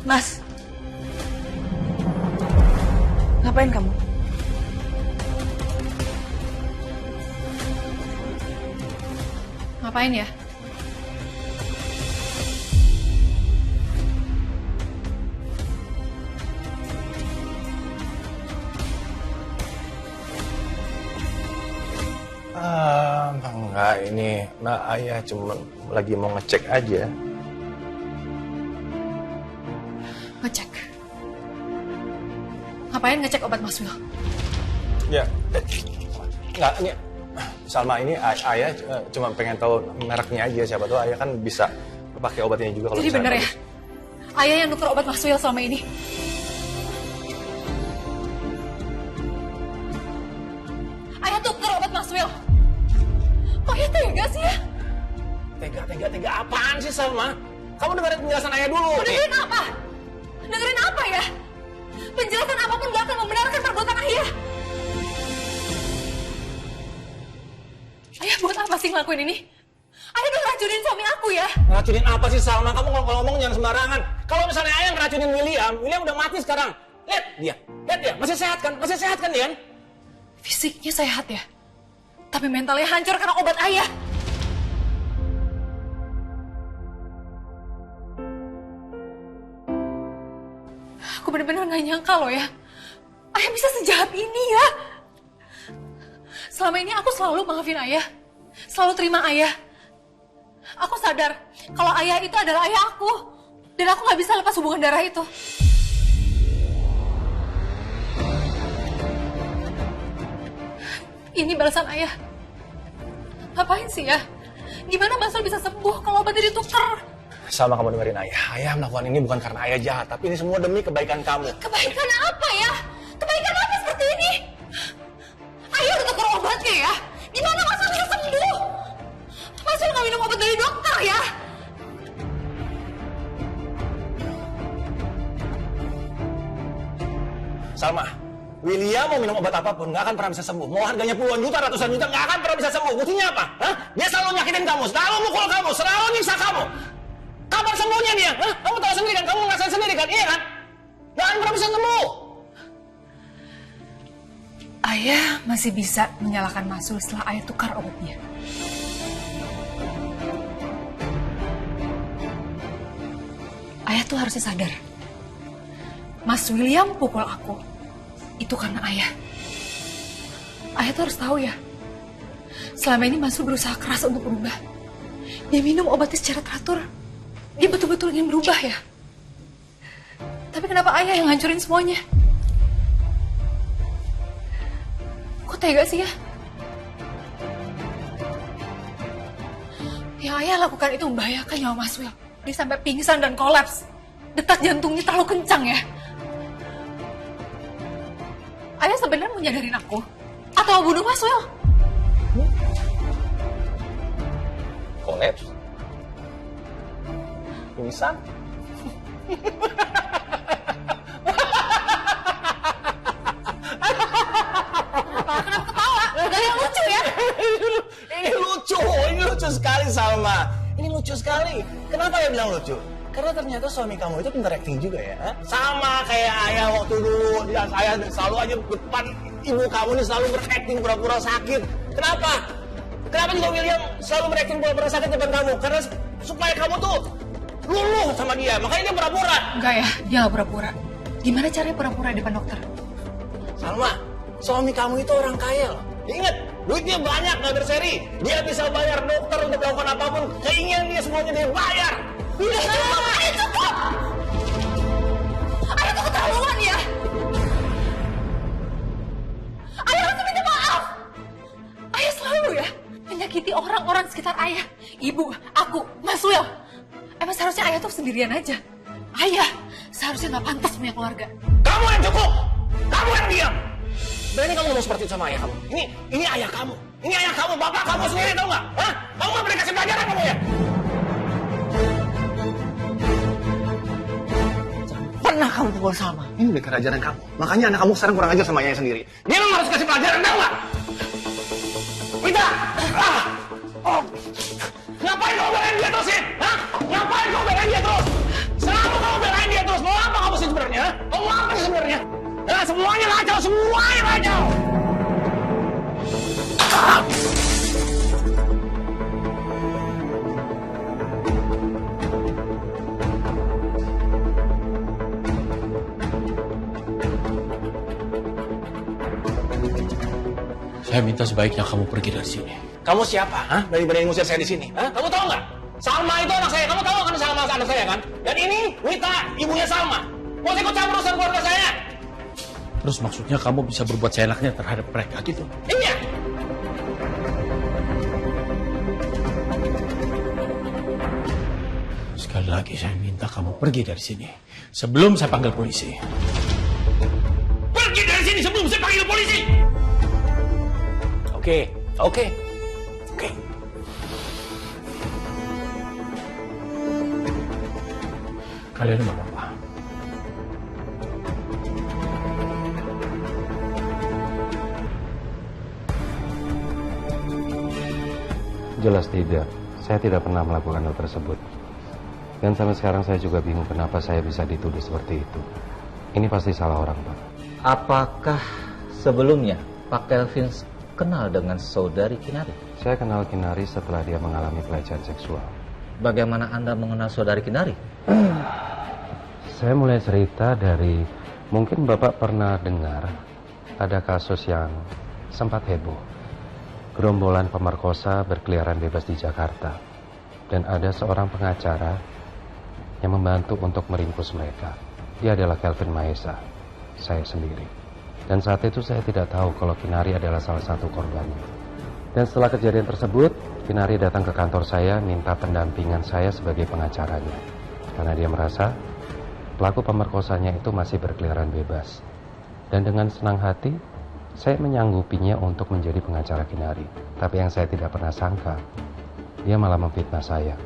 Mas, ngapain kamu? Ngapain ya? Enggak, ini ayah cuma lagi mau ngecek aja. Ngecek? Ngapain ngecek obat Mas Wil? Ya, enggak, ini Salma, ini ayah cuma pengen tahu mereknya aja, siapa tahu ayah kan bisa pakai obatnya juga kalau Jadi misalnya bener ya? bagus. Ayah yang nuker obat Mas Wil selama ini? Ayah tuker obat Mas Wil? Kok ayah tega sih ya? Tega apaan sih, Salma? Kamu dengerin penjelasan ayah dulu. Dengerin apa? Dengerin apa ya? Penjelasan apapun gak akan membenarkan perbuatan ayah. Ayah buat apa sih ngelakuin ini? Ayah udah racunin suami aku ya? Ngeracunin apa sih, Salma? Kamu kalau ngomong jangan sembarangan. Kalau misalnya ayah ngeracunin William udah mati sekarang. Lihat dia, masih sehat kan dia? Fisiknya sehat ya? Tapi mentalnya hancur karena obat ayah. Aku benar-benar gak nyangka loh ya. Ayah bisa sejahat ini ya. Selama ini aku selalu maafin ayah. Selalu terima ayah. Aku sadar kalau ayah itu adalah ayah aku. Dan aku gak bisa lepas hubungan darah itu. Ini balasan ayah. Ngapain sih ya? Gimana Mas Wil bisa sembuh kalau obatnya ditukar? Salma, kamu dengerin ayah. Ayah melakukan ini bukan karena ayah jahat, tapi ini semua demi kebaikan kamu. Kebaikan apa ya? Kebaikan apa seperti ini? Ayah udah tukar obatnya ya? Gimana Mas Wil bisa sembuh? Mas Wil gak minum obat dari dokter ya? Salma, William mau minum obat apapun nggak akan pernah bisa sembuh. Mau harganya puluhan juta, ratusan juta, nggak akan pernah bisa sembuh. Buktinya apa? Hah? Dia selalu nyakitin kamu, selalu mukul kamu, selalu nyiksa kamu. Kapan sembuhnya dia? Hah? Kamu tahu sendiri kan? Kamu ngerasain sendiri kan? Iya kan? Nggak akan pernah bisa sembuh. Ayah masih bisa menyalahkan Mas Wil setelah ayah tukar obatnya. Ayah tuh harusnya sadar. Mas William pukul aku. Itu karena ayah. Ayah tuh harus tahu ya. Selama ini Mas Wil berusaha keras untuk berubah. Dia minum obatnya secara teratur. Dia betul-betul ingin berubah ya. Tapi kenapa ayah yang ngancurin semuanya? Kok tega sih ya? Yang ayah lakukan itu membahayakan nyawa Mas Wil. Dia sampai pingsan dan kolaps. Detak jantungnya terlalu kencang ya. Ayah sebenarnya mau nyadarin aku? Atau mau bunuh Mas Wil? Kolaps? Pingsan? Kenapa ketawa? Gak yang lucu ya? Ini lucu sekali, Salma. Ini lucu sekali. Kenapa ya bilang lucu? Karena ternyata suami kamu itu pintar acting juga ya. Hah? Sama kayak ayah waktu dulu. Dia ayah selalu aja depan ibu kamu nih selalu berakting pura-pura sakit. Kenapa? Kenapa juga William selalu berakting pura-pura sakit depan kamu? Karena supaya kamu tuh luluh sama dia. Makanya dia pura-pura. Enggak ya, dia gak pura-pura. Gimana caranya pura-pura di depan dokter? Salma, suami kamu itu orang kaya loh. Ingat, duitnya banyak, nggak berseri. Dia bisa bayar dokter untuk melakukan apapun. Keinginan dia semuanya dia bayar. Udah cukup. Ayah cukup! Ayah tuh keterlaluan ya! Ayah harus minta maaf! Ayah selalu ya menyakiti orang-orang sekitar ayah. Ibu, aku, Mas Wil. Emang seharusnya ayah tuh sendirian aja. Ayah seharusnya nggak pantas punya keluarga. Kamu yang cukup. Kamu yang diam. Berani kamu ngomong seperti itu sama ayah kamu? Ini ayah kamu. Ini ayah kamu, bapak kamu sendiri, tau nggak? Hah? Kamu nggak boleh kasih pelajaran kamu ya? Pernah kamu pukul Salma? Ini udah kerajaran kamu. Makanya anak kamu sekarang kurang ajar sama ayahnya sendiri. Dia memang harus kasih pelajaran, tau nggak? Wita! Oh. Ngapain kamu belain dia terusin? Hah? Ngapain kamu belain dia terus? Selalu kamu belain dia terus, mau Semuanya kacau, semuanya kacau. Saya minta sebaiknya kamu pergi dari sini. Kamu siapa? Hah? Berani ngusir saya di sini? Hah? Kamu tahu nggak? Salma itu anak saya. Kamu tahu kan Salma anak saya kan? Dan ini Wita, ibunya Salma. Mau ikut campur urusan keluarga saya? Terus maksudnya kamu bisa berbuat seenaknya terhadap mereka gitu? Iya. Sekali lagi saya minta kamu pergi dari sini sebelum saya panggil polisi. Pergi dari sini sebelum saya panggil polisi! Oke. Kalian nggak apa-apa. Jelas tidak. Saya tidak pernah melakukan hal tersebut. Dan sampai sekarang saya juga bingung kenapa saya bisa dituduh seperti itu. Ini pasti salah orang, Pak. Apakah sebelumnya Pak Kelvin kenal dengan saudari Kinari? Saya kenal Kinari setelah dia mengalami pelecehan seksual. Bagaimana Anda mengenal saudari Kinari? Saya mulai cerita dari, mungkin Bapak pernah dengar ada kasus yang sempat heboh. Gerombolan pemerkosa berkeliaran bebas di Jakarta. Dan ada seorang pengacara yang membantu untuk meringkus mereka. Dia adalah Kelvin Mahesa, saya sendiri. Dan saat itu saya tidak tahu kalau Kinari adalah salah satu korbannya. Dan setelah kejadian tersebut, Kinari datang ke kantor saya minta pendampingan saya sebagai pengacaranya. Karena dia merasa pelaku pemerkosanya itu masih berkeliaran bebas. Dan dengan senang hati, saya menyanggupinya untuk menjadi pengacara Kinari. Tapi yang saya tidak pernah sangka, dia malah memfitnah saya.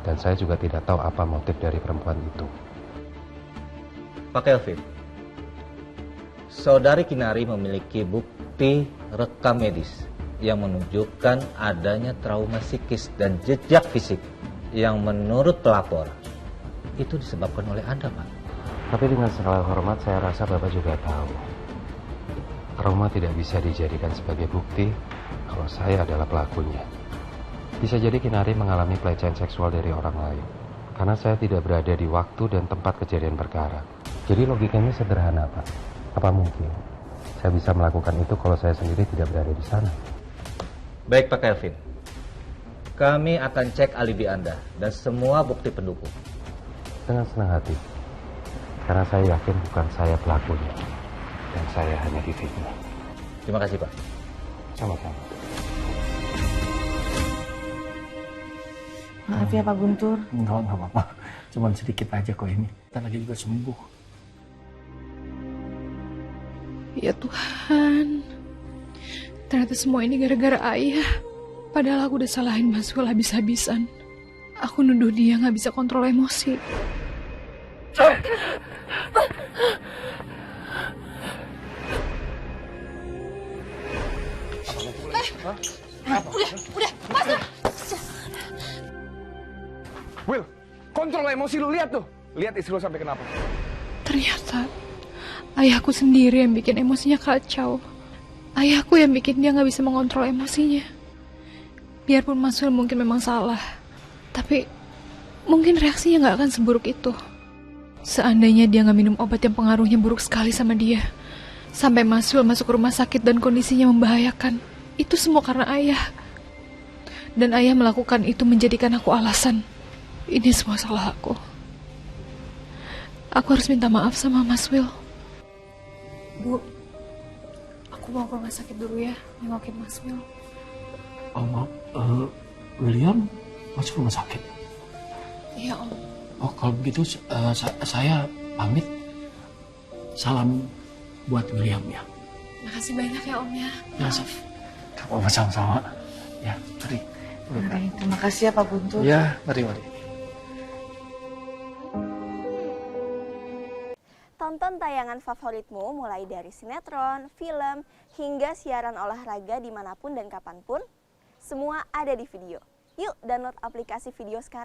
Dan saya juga tidak tahu apa motif dari perempuan itu. Pak Kelvin, saudari Kinari memiliki bukti rekam medis yang menunjukkan adanya trauma psikis dan jejak fisik yang menurut pelapor itu disebabkan oleh Anda, Pak. Tapi dengan segala hormat, saya rasa Bapak juga tahu trauma tidak bisa dijadikan sebagai bukti kalau saya adalah pelakunya. Bisa jadi Kinari mengalami pelecehan seksual dari orang lain karena saya tidak berada di waktu dan tempat kejadian perkara. Jadi logikanya sederhana, Pak. Apa mungkin saya bisa melakukan itu kalau saya sendiri tidak berada di sana? Baik, Pak Kelvin. Kami akan cek alibi Anda dan semua bukti pendukung. Dengan senang hati. Karena saya yakin bukan saya pelakunya. Dan saya hanya difitnah. Terima kasih, Pak. Sama-sama. Maaf ya Pak Guntur. Enggak apa-apa. Cuman sedikit aja kok ini. Kita lagi juga sembuh. Ya Tuhan, ternyata semua ini gara-gara ayah. Padahal aku udah salahin Mas Wil habis-habisan. Aku nuduh dia gak bisa kontrol emosi. Udah, masuk. Will, kontrol emosi lu, lihat tuh. Lihat istri lu sampai kenapa. Ternyata ayahku sendiri yang bikin emosinya kacau. Ayahku yang bikin dia gak bisa mengontrol emosinya. Biarpun Mas Wil mungkin memang salah, tapi mungkin reaksinya gak akan seburuk itu. Seandainya dia gak minum obat yang pengaruhnya buruk sekali sama dia, sampai Mas Wil masuk rumah sakit dan kondisinya membahayakan, itu semua karena ayah. Dan ayah melakukan itu menjadikan aku alasan. Ini semua salah aku. Aku harus minta maaf sama Mas Wil. Bu, aku mau ke rumah sakit dulu ya, nengokin Mas Wil. Oh, maaf, William masuk rumah sakit. Iya Om. Oh, kalau begitu saya pamit. Salam buat William ya. Makasih banyak ya Om ya. Ya, apa sama-sama. Ya, mari. Baik, terima kasih ya Pak Guntur. Ya, mari. Tonton tayangan favoritmu mulai dari sinetron, film, hingga siaran olahraga dimanapun dan kapanpun. Semua ada di video. Yuk download aplikasi video sekarang.